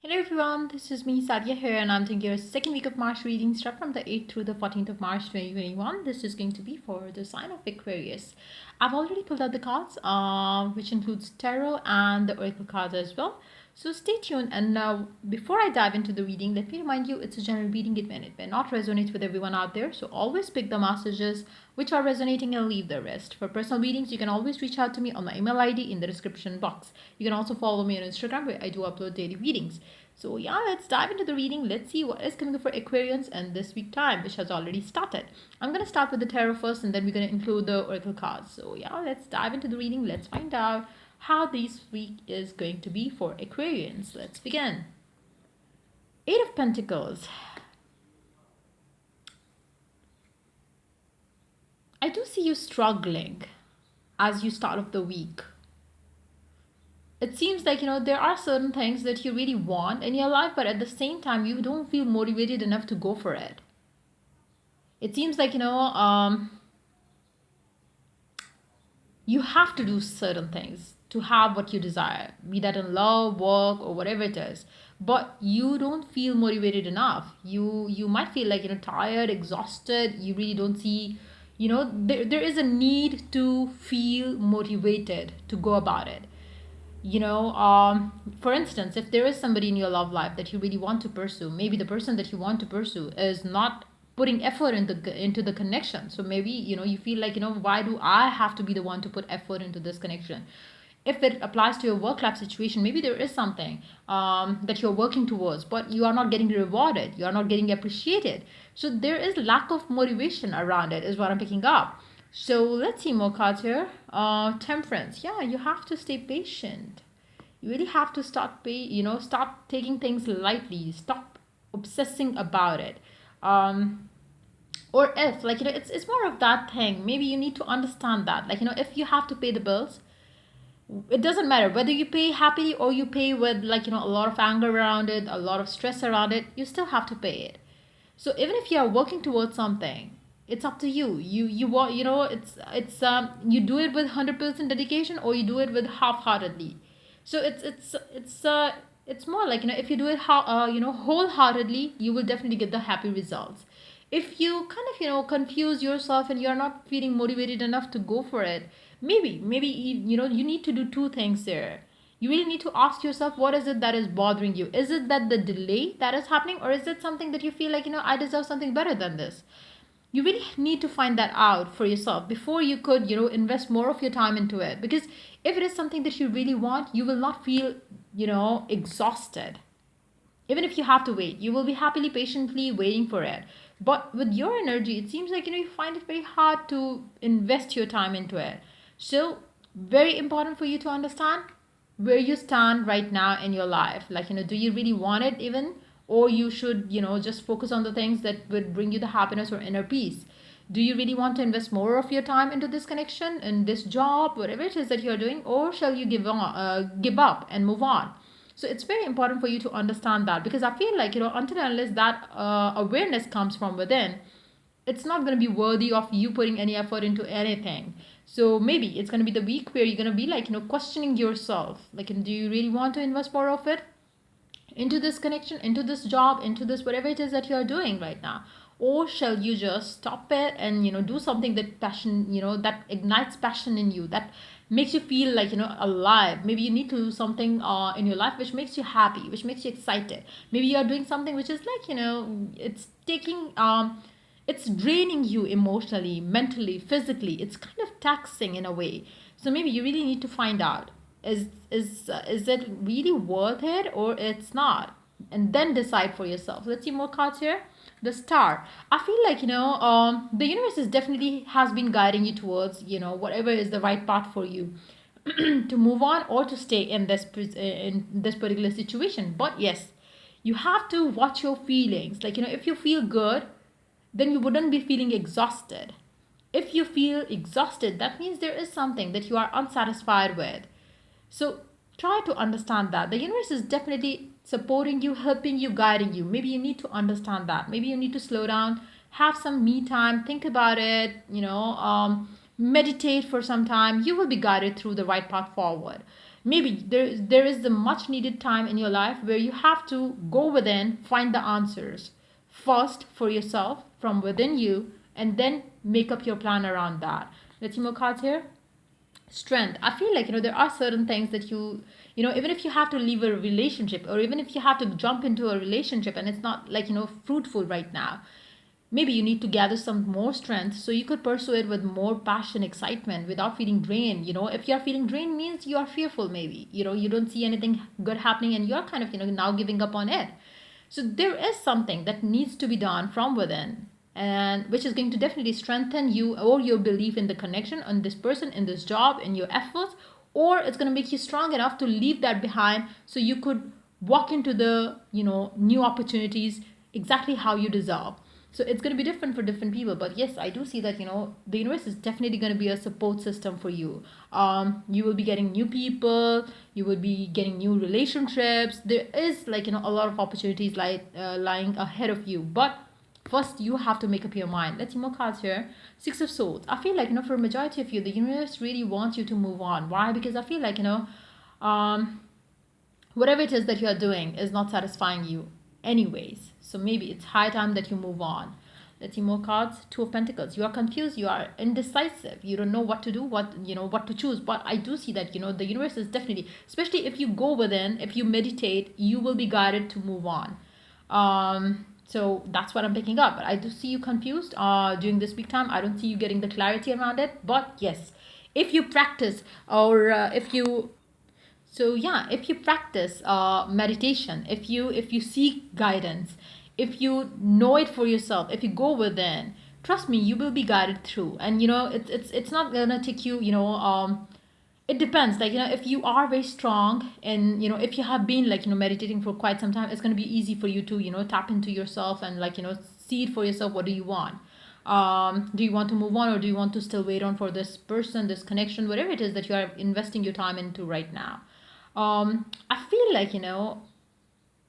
Hello everyone, this is me Sadia here and I'm doing your second week of March reading start from the 8th through the 14th of March 2021. This is going to be for the sign of Aquarius. I've already pulled out the cards which includes tarot and the oracle cards as well. So stay tuned and now before I dive into the reading, let me remind you it's a general reading. It may not resonate with everyone out there. So always pick the messages which are resonating and leave the rest. For personal readings, you can always reach out to me on my email ID in the description box. You can also follow me on Instagram where I do upload daily readings. So yeah, let's dive into the reading. Let's see what is coming up for Aquarians and this week time, which has already started. I'm going to start with the tarot first and then we're going to include the oracle cards. So yeah, let's dive into the reading. Let's find out how this week is going to be for Aquarians. Let's begin. Eight of Pentacles. I do see you struggling as you start off the week. It seems like, there are certain things that you really want in your life, but at the same time, you don't feel motivated enough to go for it. It seems like, you have to do certain things to have what you desire, be that in love, work, or whatever it is. But you don't feel motivated enough. You might feel like, tired, exhausted. You really don't see, there is a need to feel motivated to go about it. For instance, if there is somebody in your love life that you really want to pursue, maybe the person that you want to pursue is not putting effort into the connection. So maybe you feel like, why do I have to be the one to put effort into this connection? If it applies to your work life situation, maybe there is something that you're working towards, but you are not getting rewarded, you are not getting appreciated. So there is lack of motivation around it is what I'm picking up. So let's see more cards here. Temperance. Yeah, you have to stay patient. You really have to start taking things lightly. Stop obsessing about it. Or if, it's more of that thing. Maybe you need to understand that. If you have to pay the bills, it doesn't matter whether you pay happily or you pay with, a lot of anger around it, a lot of stress around it, you still have to pay it. So even if you are working towards something, it's up to you. You want, it's you do it with 100% dedication or you do it with half-heartedly. So it's more like, if you do it wholeheartedly, you will definitely get the happy results. If you kind of confuse yourself and you're not feeling motivated enough to go for it, maybe you need to do two things there. You really need to ask yourself, what is it that is bothering you? Is it that the delay that is happening, or is it something that you feel like, I deserve something better than this? You really need to find that out for yourself before you could invest more of your time into it. Because if it is something that you really want, you will not feel exhausted. Even if you have to wait, you will be happily patiently waiting for it. But with your energy, it seems like you find it very hard to invest your time into it. So very important for you to understand where you stand right now in your life. Do you really want it even, or you should just focus on the things that would bring you the happiness or inner peace? Do you really want to invest more of your time into this connection, in this job, whatever it is that you're doing, or shall you give up and move on? So it's very important for you to understand that, because I feel like until and unless that awareness comes from within, it's not going to be worthy of you putting any effort into anything. So maybe it's going to be the week where you're going to be questioning yourself, do you really want to invest more of it into this connection, into this job, into this whatever it is that you're doing right now? Or shall you just stop it and do something that passion, that ignites passion in you, that makes you feel like alive? Maybe you need to do something in your life which makes you happy, which makes you excited. Maybe you're doing something which is like it's taking it's draining you emotionally, mentally, physically. It's kind of taxing in a way. So maybe you really need to find out, is it really worth it or it's not, and then decide for yourself. Let's see more cards here. The Star. I feel like the universe is definitely has been guiding you towards whatever is the right path for you to move on or to stay in this particular situation. But yes, you have to watch your feelings. If you feel good, then you wouldn't be feeling exhausted. If you feel exhausted, that means there is something that you are unsatisfied with. So try to understand that. The universe is definitely supporting you, helping you, guiding you. Maybe you need to understand that. Maybe you need to slow down, have some me time, think about it, meditate for some time. You will be guided through the right path forward. Maybe there is the much needed time in your life where you have to go within, find the answers first for yourself from within you, and then make up your plan around that. Let's see more cards here. Strength. I feel like, there are certain things that even if you have to leave a relationship, or even if you have to jump into a relationship and it's not like, fruitful right now, maybe you need to gather some more strength so you could pursue it with more passion, excitement, without feeling drained. If you're feeling drained, means you are fearful, maybe, you don't see anything good happening and you're kind of, now giving up on it. So there is something that needs to be done from within, and which is going to definitely strengthen you or your belief in the connection on this person, in this job, in your efforts, or it's going to make you strong enough to leave that behind so you could walk into the, new opportunities exactly how you deserve. So it's going to be different for different people, but yes, I do see that, the universe is definitely going to be a support system for you. You will be getting new people, you will be getting new relationships. There is, like, a lot of opportunities like lying ahead of you, but first you have to make up your mind. Let's see more cards here. Six of Swords. I feel like, for a majority of you, the universe really wants you to move on. Why? Because I feel like, um whatever it is that you are doing is not satisfying you anyways. So maybe it's high time that you move on. Let's see more cards. Two of Pentacles. You are confused, you are indecisive, you don't know what to do, what to choose. But I do see that, the universe is definitely, especially if you go within, if you meditate, you will be guided to move on. So that's what I'm picking up. But I do see you confused during this week time. I don't see you getting the clarity around it. But yes, if you practice, or if you so yeah, if you practice meditation, if you seek guidance, if you know it for yourself, if you go within, trust me, you will be guided through. And it's not gonna take you, it depends. Like, if you are very strong, and if you have been, like, meditating for quite some time, it's going to be easy for you to, tap into yourself and, like, see it for yourself. What do you want? Do you want to move on, or do you want to still wait on for this person, this connection, whatever it is that you are investing your time into right now? I feel like,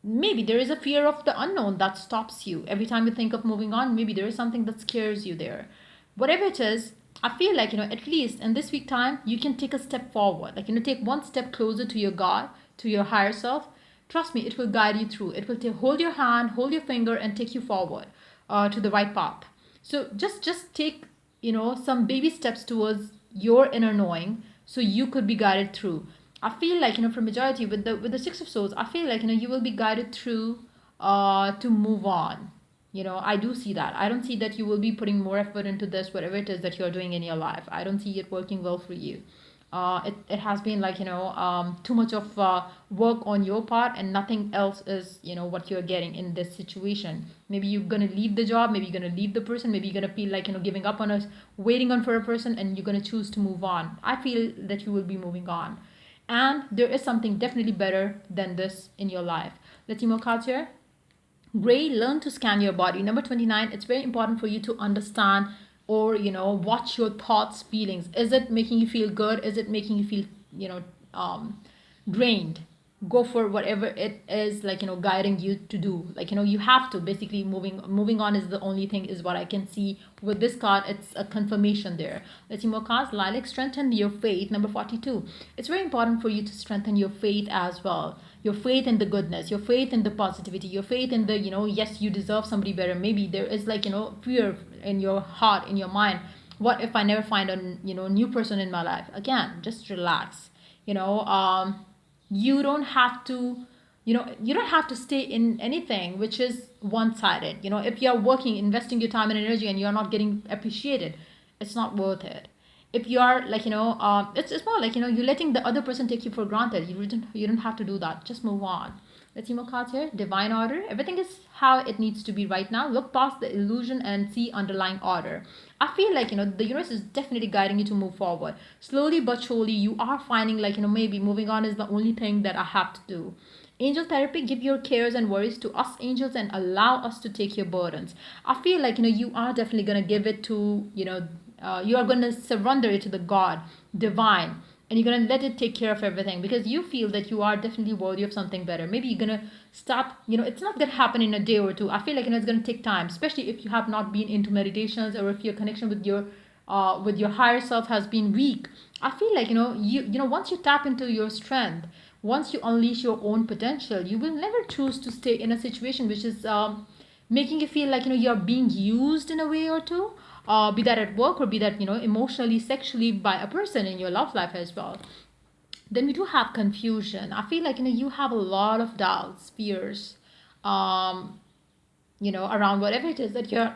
maybe there is a fear of the unknown that stops you every time you think of moving on. Maybe there is something that scares you there. Whatever it is, I feel like, at least in this week time, you can take a step forward. Like, take one step closer to your God, to your higher self. Trust me, it will guide you through. It will hold your hand, hold your finger, and take you forward to the right path. So just take, some baby steps towards your inner knowing, so you could be guided through. I feel like, for majority, with the Six of Swords, I feel like, you will be guided through to move on. I do see that. I don't see that you will be putting more effort into this, whatever it is that you're doing in your life. I don't see it working well for you. It has been, like, too much of work on your part, and nothing else is, what you're getting in this situation. Maybe you're gonna leave the job, maybe you're gonna leave the person, maybe you're gonna feel like, giving up on us, waiting on for a person, and you're gonna choose to move on. I feel that you will be moving on, and there is something definitely better than this in your life. Let's see more cards here. Gray, learn to scan your body. Number 29, it's very important for you to understand, or, watch your thoughts, feelings. Is it making you feel good? Is it making you feel, drained? Go for whatever it is, like, guiding you to do. Like, you have to basically moving on is the only thing, is what I can see with this card. It's a confirmation there. Let's see more cards. Lilac, strengthen your faith. Number 42, it's very important for you to strengthen your faith as well. Your faith in the goodness, your faith in the positivity, your faith in the, yes, you deserve somebody better. Maybe there is, like, fear in your heart, in your mind. What if I never find a, new person in my life? Again, just relax. You don't have to, you don't have to stay in anything which is one-sided. If you're working, investing your time and energy, and you're not getting appreciated, it's not worth it. If you are, like, it's more like, you're letting the other person take you for granted. You don't have to do that. Just move on. Let's see more cards here. Divine order. Everything is how it needs to be right now. Look past the illusion and see underlying order. I feel like, the universe is definitely guiding you to move forward. Slowly but surely, you are finding, like, maybe moving on is the only thing that I have to do. Angel therapy, give your cares and worries to us angels and allow us to take your burdens. I feel like, you are definitely going to give it to, you are going to surrender it to the God, divine, and you're going to let it take care of everything, because you feel that you are definitely worthy of something better. Maybe you're going to start, it's not going to happen in a day or two. I feel like, it's going to take time, especially if you have not been into meditations, or if your connection with your with your higher self has been weak. I feel like, once you tap into your strength, once you unleash your own potential, you will never choose to stay in a situation which is making you feel like, you're being used in a way or two, be that at work or be that, emotionally, sexually by a person in your love life as well. Then we do have confusion. I feel like, you have a lot of doubts, fears, um, around whatever it is that you're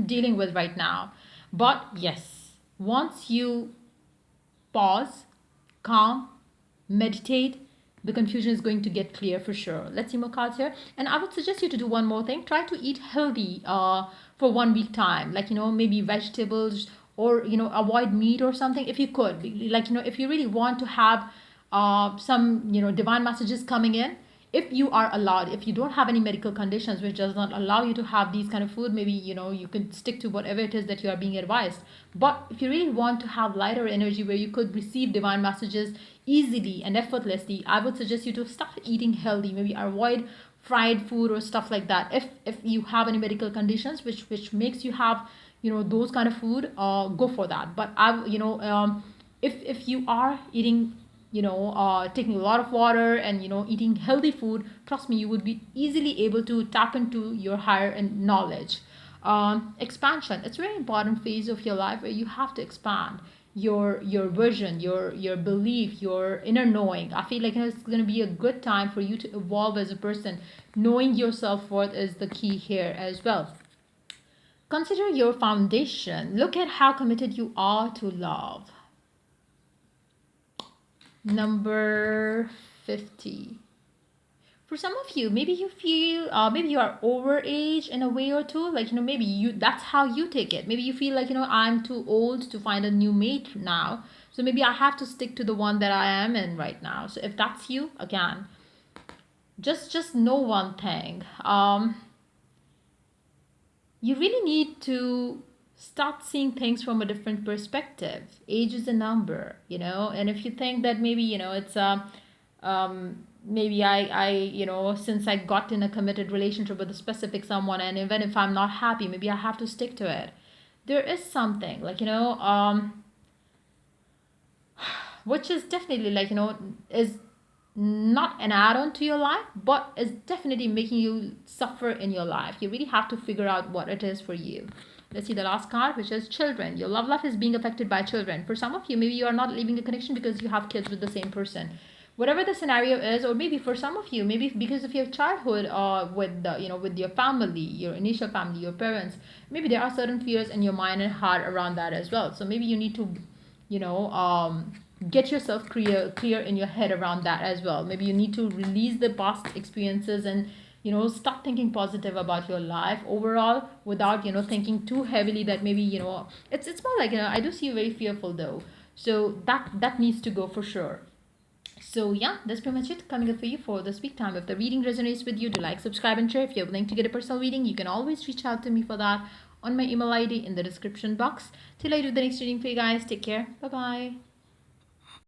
dealing with right now. But yes, once you pause, calm, meditate, the confusion is going to get clear for sure. Let's see more cards here. And I would suggest you to do one more thing. Try to eat healthy for 1 week time. Like, maybe vegetables, or, avoid meat or something if you could. Like, if you really want to have some, divine messages coming in, if you are allowed, if you don't have any medical conditions which does not allow you to have these kind of food, maybe, you could stick to whatever it is that you are being advised. But if you really want to have lighter energy where you could receive divine messages easily and effortlessly, I would suggest you to start eating healthy. Maybe avoid fried food or stuff like that. If you have any medical conditions which makes you have, those kind of food, go for that. But if you are eating, taking a lot of water and, eating healthy food, trust me, you would be easily able to tap into your higher and knowledge. Expansion, it's a very important phase of your life where you have to expand your vision, your belief, your inner knowing. I feel like, it's going to be a good time for you to evolve as a person. Knowing your self-worth is the key here as well. Consider your foundation. Look at how committed you are to love. Number 50. For some of you, maybe you feel, maybe you are overage in a way or two. Like, maybe that's how you take it. Maybe you feel like, I'm too old to find a new mate now. So maybe I have to stick to the one that I am in right now. So if that's you, again, just know one thing. You really need to start seeing things from a different perspective. Age is a number, and if you think that maybe, it's maybe since I got in a committed relationship with a specific someone, and even if I'm not happy, maybe I have to stick to it. There is something like, which is definitely like, is not an add-on to your life, but is definitely making you suffer in your life. You really have to figure out what it is for you. Let's see the last card, which is children. Your love life is being affected by children. For some of you, maybe you are not leaving a connection because you have kids with the same person. Whatever the scenario is, or maybe for some of you, maybe because of your childhood, with with your family, your initial family, your parents, maybe there are certain fears in your mind and heart around that as well. So maybe you need to, get yourself clear in your head around that as well. Maybe you need to release the past experiences and, start thinking positive about your life overall without, thinking too heavily that maybe, it's more like, I do see you very fearful though. So that needs to go for sure. So yeah, that's pretty much it coming up for you for this week time. If the reading resonates with you, do like, subscribe, and share. If you're willing to get a personal reading, you can always reach out to me for that on my email ID in the description box. Till I do the next reading for you guys, take care. Bye bye.